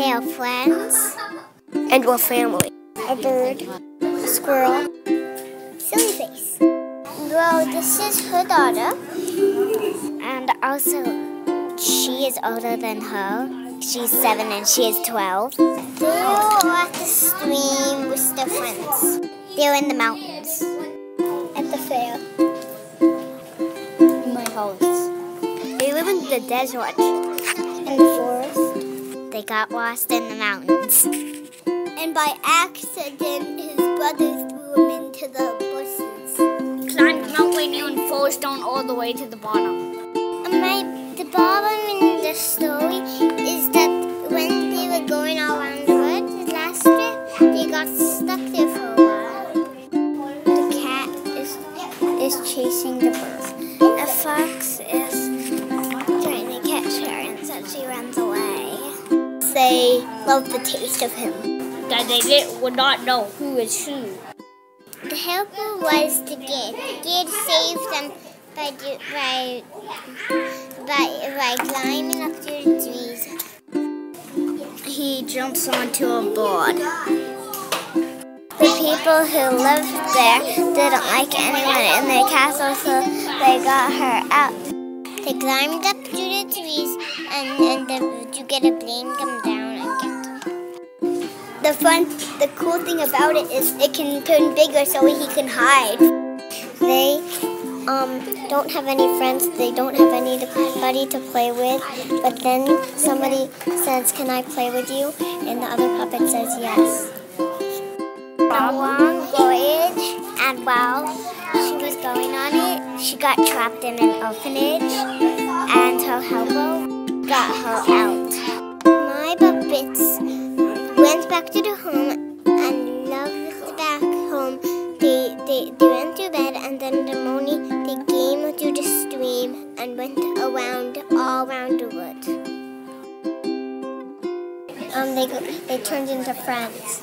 They are friends. And we're family. A bird. A squirrel. Silly face. Well, this is her daughter. And also, she is older than her. She's 7 and she is 12. They are at the stream with their friends. They're in the mountains. At the fair. In my house. They live in the desert. In the forest. They got lost in the mountains. And by accident, his brothers threw him into the bushes. Climbed Mount Rainier and falls down all the way to the bottom. The problem in the story is that when they were going all around the woods last trip, they got stuck there for a while. The cat is chasing the bird. The fox is trying to catch her, and so she runs away. They love the taste of him. That they would not know who is who. The helper was the kid. The kid saved them by climbing up to the trees. He jumps onto a board. The people who lived there didn't like anyone in their castle, so they got her out. They climbed up to the trees, and you get a plane come down and get them. The cool thing about it is it can turn bigger so he can hide. They don't have any friends, they don't have anybody to play with, but then somebody says, "Can I play with you?" And the other puppet says yes. A long voyage, and while she was going on it, she got trapped in an orphanage, and her helper got her out. My puppets went back to the home and loved back home. They went to bed, and then in the morning they came to the stream and went all around the wood. They turned into friends.